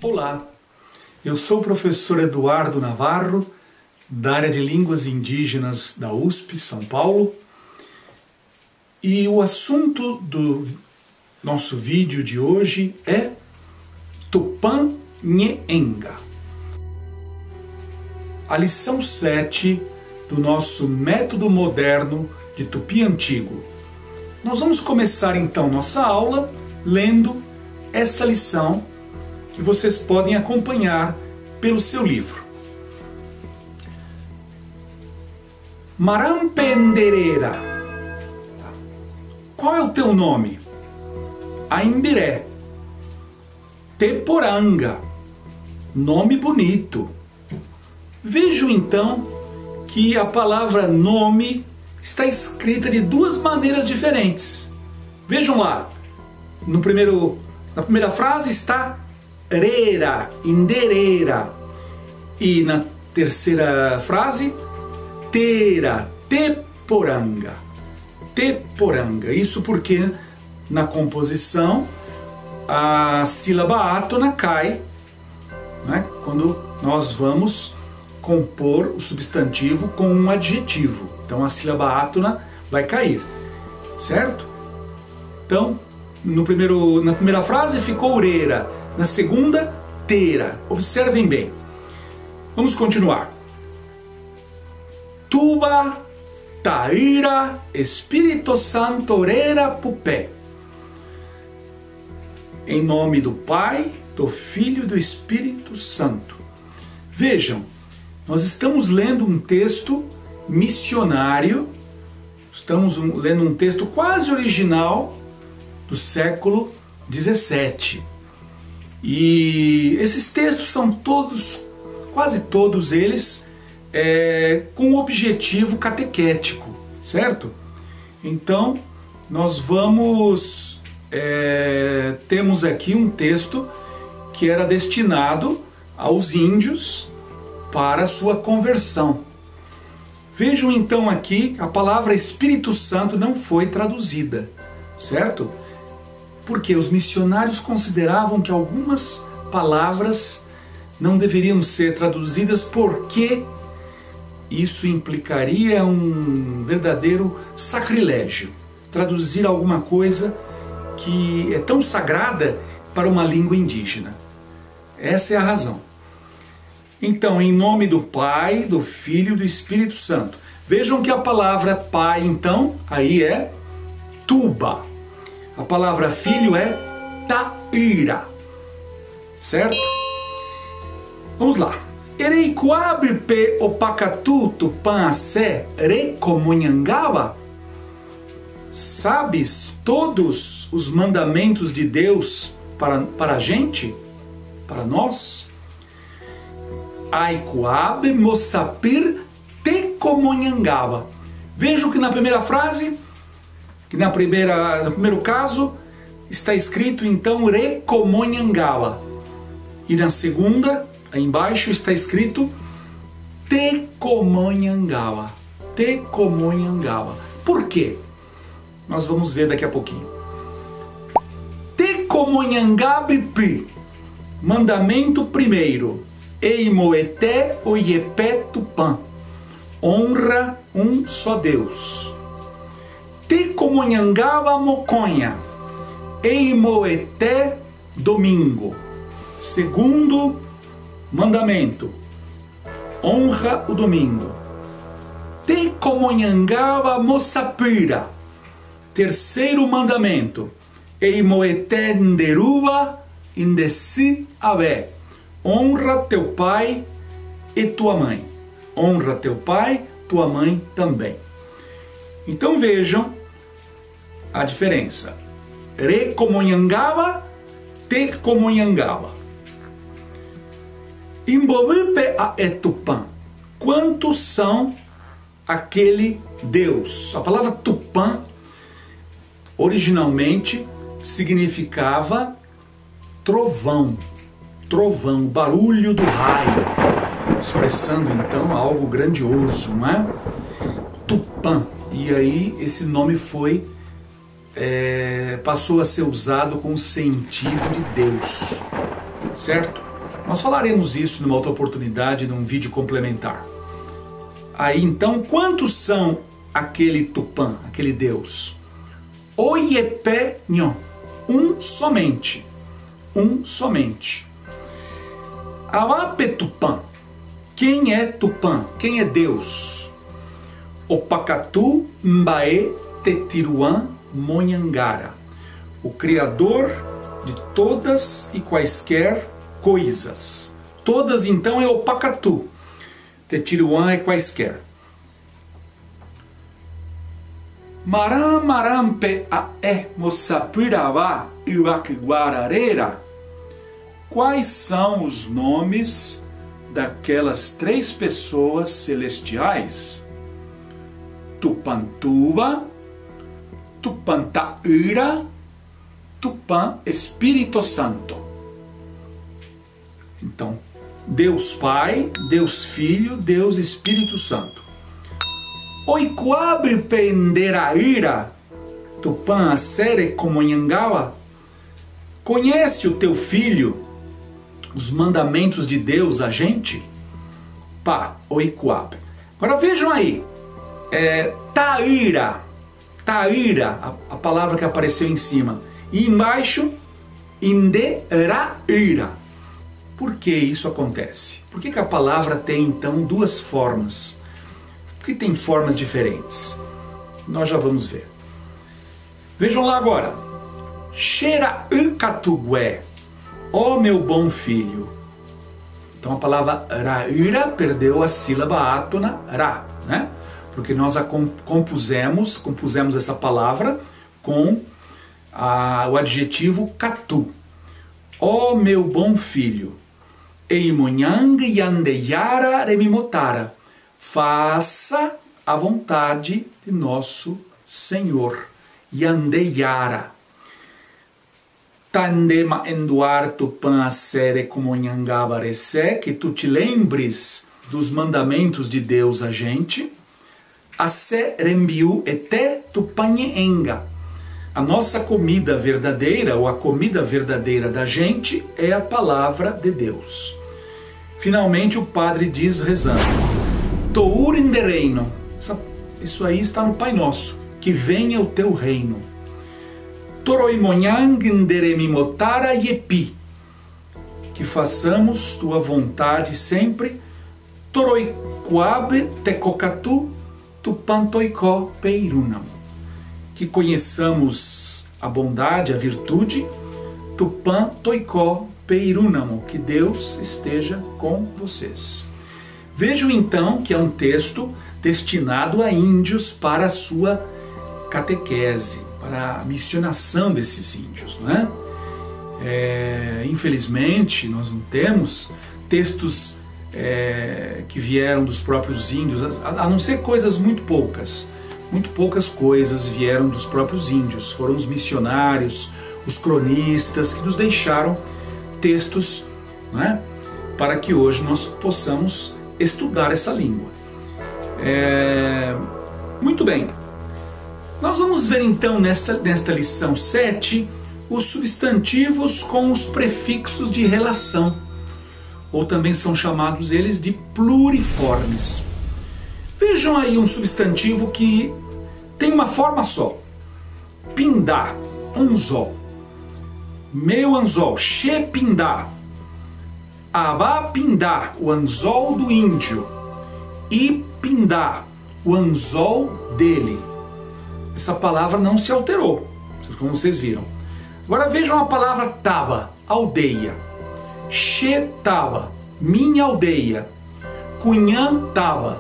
Olá, eu sou o professor Eduardo Navarro, da área de Línguas Indígenas da USP, São Paulo, e o assunto do nosso vídeo de hoje é Tupã-Nhe-Enga. A lição 7 do nosso método moderno de Tupi Antigo. Nós vamos começar então nossa aula lendo essa lição que vocês podem acompanhar pelo seu livro. Marampendereira. Qual é o teu nome? Aimbiré. Teporanga. Nome bonito. Vejo então que a palavra nome está escrita de duas maneiras diferentes. Vejam lá. Na primeira frase está rera, indereira. E na terceira frase, tera, teporanga. Teporanga. Isso porque na composição a sílaba átona cai, né, quando nós vamos compor o substantivo com um adjetivo. Então a sílaba átona vai cair, certo? Então, na primeira frase ficou rera, na segunda, tera. Observem bem. Vamos continuar. Tuba, Taira, Espírito Santo, rera, pupé. Em nome do Pai, do Filho e do Espírito Santo. Vejam, nós estamos lendo um texto missionário, estamos lendo um texto quase original do século 17. E esses textos são todos, quase todos eles, com um objetivo catequético, certo? Então, nós temos aqui um texto que era destinado aos índios para sua conversão. Vejam então aqui, a palavra Espírito Santo não foi traduzida, certo? Porque os missionários consideravam que algumas palavras não deveriam ser traduzidas porque isso implicaria um verdadeiro sacrilégio. Traduzir alguma coisa que é tão sagrada para uma língua indígena. Essa é a razão. Então, em nome do Pai, do Filho e do Espírito Santo. Vejam que a palavra Pai, então, aí é Tuba. A palavra filho é Taira. Certo? Vamos lá. Ereikuabipe opacatu tupã assé recomunhangaba. Sabes todos os mandamentos de Deus para a gente? Para nós? Aikuabe moçapir tecomunhangaba. Vejam que na primeira frase, no primeiro caso, está escrito então recomunhangaba. E na segunda, aí embaixo, está escrito tecomunhangaba. Tecomunhangaba. Por quê? Nós vamos ver daqui a pouquinho. Tecomunhangabipi. Mandamento primeiro. Eimoeté oiepé tupã. Honra um só Deus. Tecomunhangaba moconha. Eimoeté domingo. Segundo mandamento. Honra o domingo. Tecomunhangaba moçapira. Terceiro mandamento. Eimoeté nderuba indeci abé. Honra teu pai e tua mãe. Honra teu pai, tua mãe também. Então vejam a diferença. Recomunhangaba, tecomunhangaba. Imbovipe a etupã. Quantos são aquele Deus? A palavra tupã originalmente significava trovão. Trovão, barulho do raio, expressando então algo grandioso, não é? Tupã. E aí esse nome passou a ser usado com o sentido de Deus, certo? Nós falaremos isso numa outra oportunidade, num vídeo complementar. Aí então, quantos são aquele Tupã, aquele Deus? Oyepe Nyon, um somente. Um somente. Awape Tupã. Quem é Tupã? Quem é Deus? Opakatu Mbae Tetiruan Monhangara. O Criador de todas e quaisquer coisas. Todas então é Opakatu. Tetiruan é quaisquer. Maram marampe ae mosapirava iwakguararera. Quais são os nomes daquelas 3 pessoas celestiais? Tupantuba, Tupantaira, Tupã Espírito Santo. Então, Deus Pai, Deus Filho, Deus Espírito Santo. Oikuabe penderaira, Tupã Asere Comonhangawa. Conhece o teu filho os mandamentos de Deus a gente? Pá, oikuabe. Agora vejam aí, taira, a palavra que apareceu em cima, e embaixo, inderaira. Por que isso acontece? Por que a palavra tem então 2 formas? Por que tem formas diferentes? Nós já vamos ver. Vejam lá agora. Shera ukatugué, ó meu bom filho. Então a palavra raira perdeu a sílaba átona ra, né? Porque nós a compusemos essa palavra com o adjetivo katu. Ó meu bom filho. Eimonhang yandeyara remimotara. Faça a vontade de nosso Senhor. Yandeyara. Tandema enduar tupan asere comonhangabarese, que tu te lembres dos mandamentos de Deus a gente. Ase rembiu ete tupanhenga. A nossa comida verdadeira, ou a comida verdadeira da gente, é a palavra de Deus. Finalmente o padre diz rezando: Tour in the reino. Isso aí está no Pai Nosso. Que venha o teu reino. Toroimonhang nderemimotara yepi. Que façamos tua vontade sempre. Toroiquabe tekokatu tupantoiko peirunam. Que conheçamos a bondade, a virtude. Tupantoiko peirunam. Que Deus esteja com vocês. Vejam então que é um texto destinado a índios para a sua catequese, para a missionação desses índios, não é? Infelizmente, nós não temos textos que vieram dos próprios índios, a não ser coisas muito poucas coisas vieram dos próprios índios. Foram os missionários, os cronistas que nos deixaram textos, não é? Para que hoje nós possamos estudar essa língua. Muito bem. Nós vamos ver então nesta lição 7 os substantivos com os prefixos de relação, ou também são chamados eles de pluriformes. Vejam aí um substantivo que tem uma forma só. Pindá, anzol. Meu anzol, xepindá. Abá pindá, o anzol do índio. E pindá, o anzol dele. Essa palavra não se alterou, como vocês viram. Agora vejam a palavra taba, aldeia. Xetaba, minha aldeia. Cunhã taba,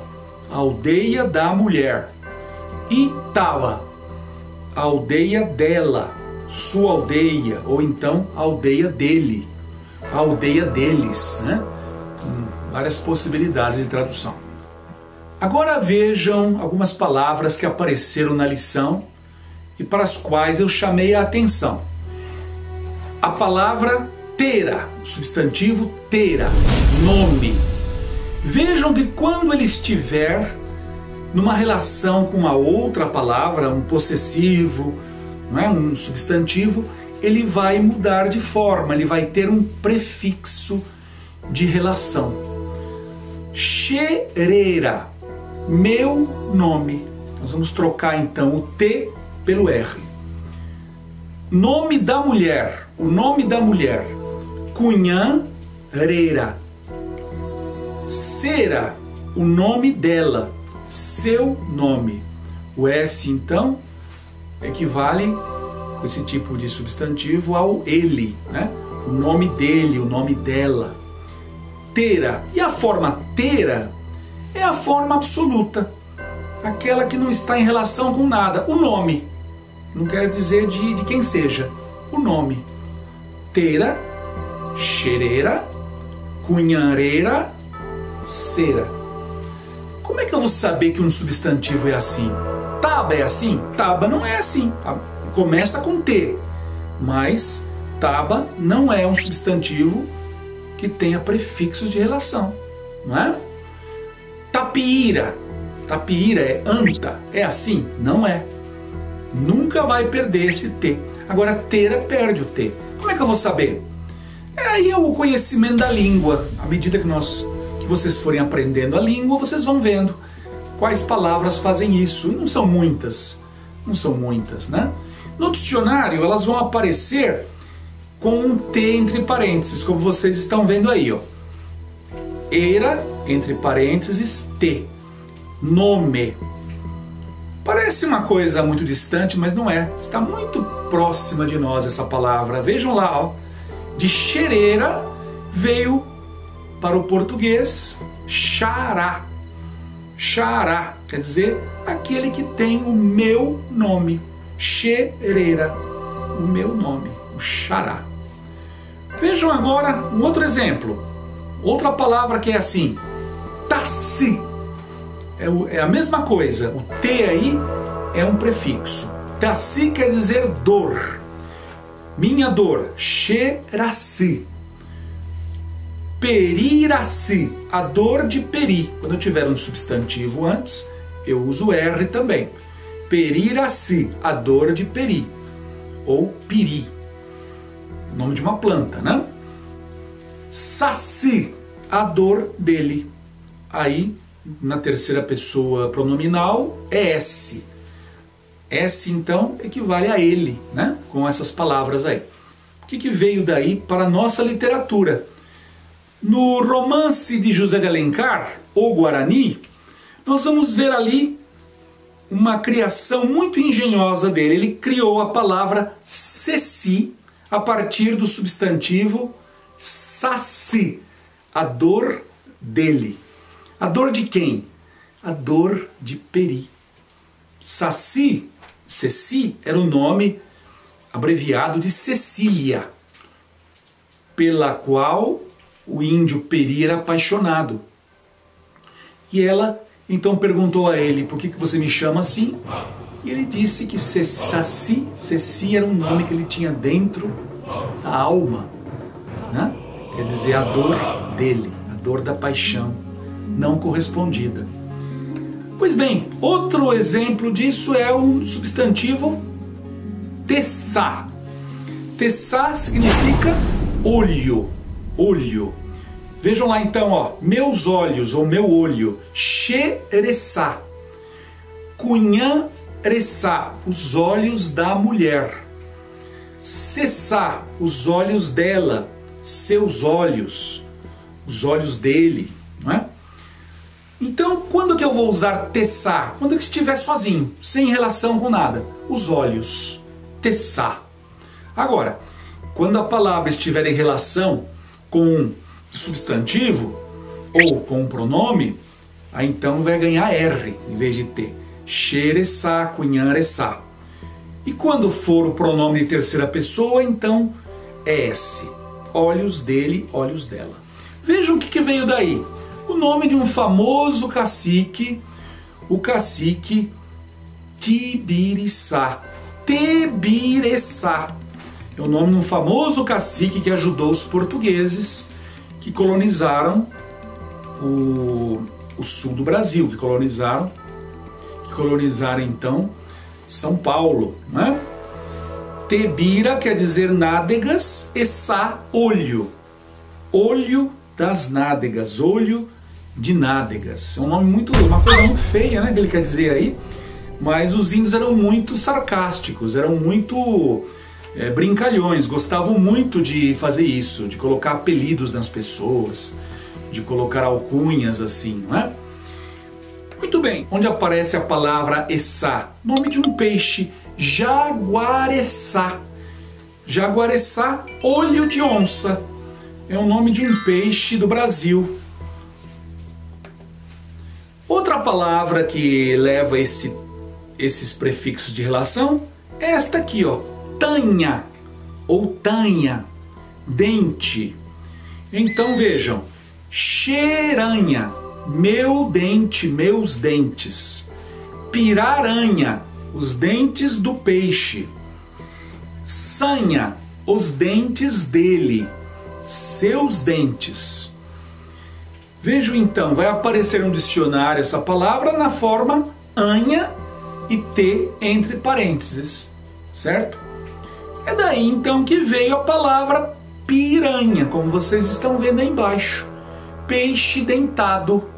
aldeia da mulher. Itaba, aldeia dela, sua aldeia, ou então aldeia dele, a aldeia deles, né? Várias possibilidades de tradução. Agora vejam algumas palavras que apareceram na lição e para as quais eu chamei a atenção. A palavra tera, o substantivo tera, nome. Vejam que quando ele estiver numa relação com uma outra palavra, um possessivo, não é? Um substantivo, ele vai mudar de forma, ele vai ter um prefixo de relação. Xerera, meu nome. Nós vamos trocar então o T pelo R. Nome da mulher, o nome da mulher. Cunhanreira. Cera, o nome dela, seu nome. O S então equivale, com esse tipo de substantivo, ao ele, né? O nome dele, o nome dela. Tera. E a forma tera é a forma absoluta, aquela que não está em relação com nada. O nome. Não quer dizer de quem seja. O nome. Tera, xereira, cunhanreira, cera. Como é que eu vou saber que um substantivo é assim? Taba é assim? Taba não é assim. Começa com T, mas taba não é um substantivo que tenha prefixos de relação, não é? Tapira. Tapira é anta. É assim? Não é. Nunca vai perder esse T. Agora, tera perde o T. Como é que eu vou saber? É aí o conhecimento da língua. À medida que vocês forem aprendendo a língua, vocês vão vendo quais palavras fazem isso. E não são muitas. Não são muitas, né? No dicionário, elas vão aparecer com um T entre parênteses, como vocês estão vendo aí, ó. Era, entre parênteses, T. Nome. Parece uma coisa muito distante, mas não é. Está muito próxima de nós essa palavra. Vejam lá, ó. De xereira veio para o português xará. Xará quer dizer aquele que tem o meu nome. Xereira, o meu nome, o xará. Vejam agora um outro exemplo. Outra palavra que é assim. Tassi. É a mesma coisa. O T aí é um prefixo. Tassi quer dizer dor. Minha dor. Xeraci. Periraci. A dor de peri. Quando eu tiver um substantivo antes, eu uso R também. Periraci. A dor de peri. Ou piri. O nome de uma planta, né? Saci. A dor dele. Aí, na terceira pessoa pronominal, é S. S, então, equivale a ele, né? Com essas palavras aí. O que veio daí para a nossa literatura? No romance de José de Alencar, O Guarani, nós vamos ver ali uma criação muito engenhosa dele. Ele criou a palavra ceci a partir do substantivo saci, a dor dele. A dor de quem? A dor de peri. Saci, ceci, era o nome abreviado de Cecília, pela qual o índio Peri era apaixonado. E ela então perguntou a ele: por que você me chama assim? E ele disse que Saci, Ceci era um nome que ele tinha dentro da alma, né? Quer dizer, a dor dele, a dor da paixão não correspondida. Pois bem, outro exemplo disso é um substantivo tessá. Tessá significa olho, olho. Vejam lá então, ó, meus olhos ou meu olho. Xeressá. Cunhanressá, os olhos da mulher. Cessá, os olhos dela, seus olhos, os olhos dele, não é? Então, quando que eu vou usar tessá? Quando ele estiver sozinho, sem relação com nada. Os olhos. Tessá. Agora, quando a palavra estiver em relação com um substantivo ou com um pronome, aí então vai ganhar R em vez de T. Xeressá, cunhanressá. E quando for o pronome de terceira pessoa, então é S. Olhos dele, olhos dela. Vejam o que veio daí. O nome de um famoso cacique, o cacique Tibiriçá. Tebiressá. É o nome de um famoso cacique que ajudou os portugueses que colonizaram o sul do Brasil, que colonizaram então São Paulo, né? Tebira quer dizer nádegas, e sá, olho. Olho das nádegas, olho de nádegas. É um nome uma coisa muito feia, né, que ele quer dizer aí, mas os índios eram muito sarcásticos, eram muito brincalhões, gostavam muito de fazer isso, de colocar apelidos nas pessoas, de colocar alcunhas assim, não é? Muito bem, onde aparece a palavra Essá? Nome de um peixe, jaguareçá. Jaguareçá, olho de onça. É o nome de um peixe do Brasil. Outra palavra que leva esses prefixos de relação é esta aqui, ó, tanha ou tanha, dente. Então vejam, xeranha, meu dente, meus dentes. Piraranha, os dentes do peixe. Sanha, os dentes dele, seus dentes. Vejam então, vai aparecer no dicionário essa palavra na forma anha e T entre parênteses, certo? É daí então que veio a palavra piranha, como vocês estão vendo aí embaixo. Peixe dentado,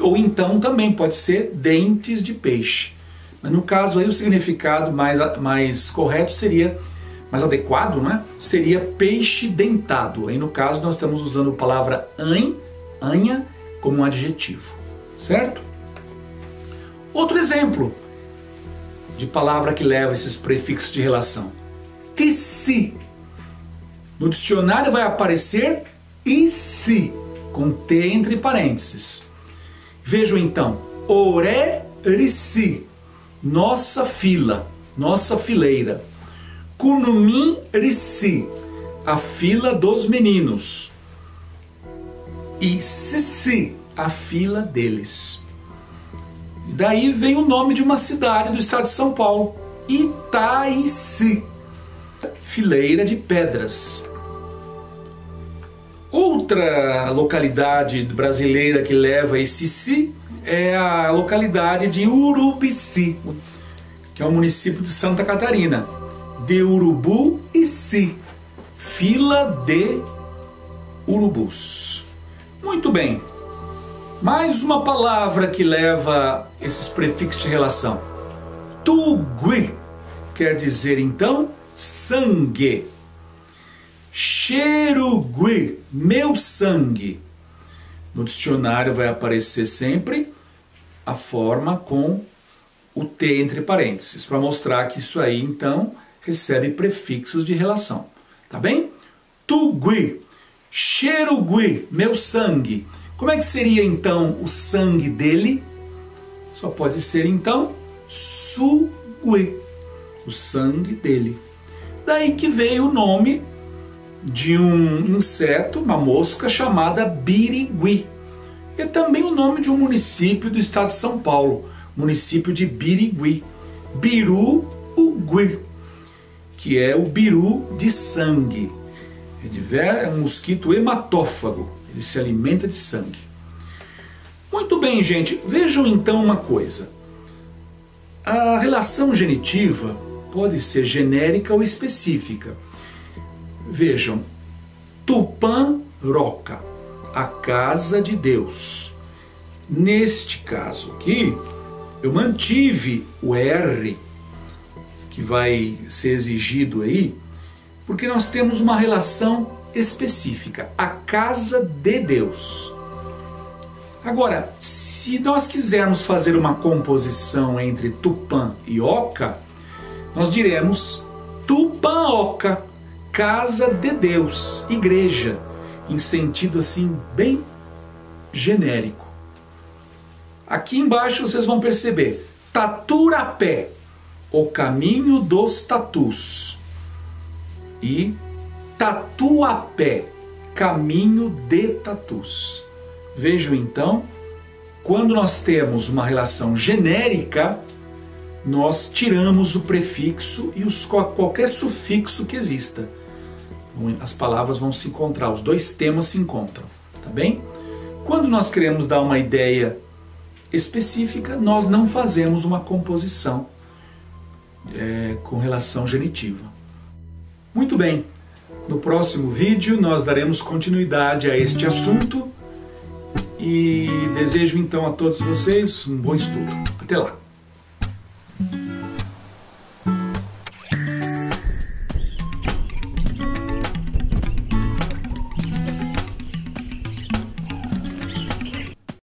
ou então também pode ser dentes de peixe. Mas no caso aí o significado mais correto seria, mais adequado, né? Seria peixe dentado. Aí no caso nós estamos usando a palavra anha como um adjetivo, certo? Outro exemplo de palavra que leva esses prefixos de relação. Tici. No dicionário vai aparecer ici, com T entre parênteses. Vejam então, orerici, nossa fila, nossa fileira. Kunumim-rici, a fila dos meninos. E Sissi, a fila deles. E daí vem o nome de uma cidade do estado de São Paulo, Itaici, fileira de pedras. Outra localidade brasileira que leva esse si é a localidade de Urubici, que é o município de Santa Catarina. De Urubu e Si, fila de urubus. Muito bem. Mais uma palavra que leva esses prefixos de relação. Tugui quer dizer então sangue. Xerugui, meu sangue. No dicionário vai aparecer sempre a forma com o T entre parênteses, para mostrar que isso aí então recebe prefixos de relação. Tá bem? Tugui, xerugui, meu sangue. Como é que seria então o sangue dele? Só pode ser então sugui, o sangue dele. Daí que veio o nome de um inseto, uma mosca chamada birigui. É também o nome de um município do estado de São Paulo, município de Birigui. Biru-ugui, que é o biru de sangue. É um mosquito hematófago, ele se alimenta de sangue. Muito bem, gente, vejam então uma coisa. A relação genitiva pode ser genérica ou específica. Vejam, Tupã-Roca, a casa de Deus. Neste caso aqui, eu mantive o R, que vai ser exigido aí, porque nós temos uma relação específica, a casa de Deus. Agora, se nós quisermos fazer uma composição entre Tupã e Oca, nós diremos Tupã-Oca, casa de Deus, igreja, em sentido assim bem genérico. Aqui embaixo vocês vão perceber, Taturapé, o caminho dos tatus, e Tatuapé, caminho de tatus. Vejam então, quando nós temos uma relação genérica, nós tiramos o prefixo e qualquer sufixo que exista. As palavras vão se encontrar, os dois temas se encontram, tá bem? Quando nós queremos dar uma ideia específica, nós não fazemos uma composição com relação genitiva. Muito bem, No próximo vídeo nós daremos continuidade a este assunto e desejo então a todos vocês um bom estudo. Até lá!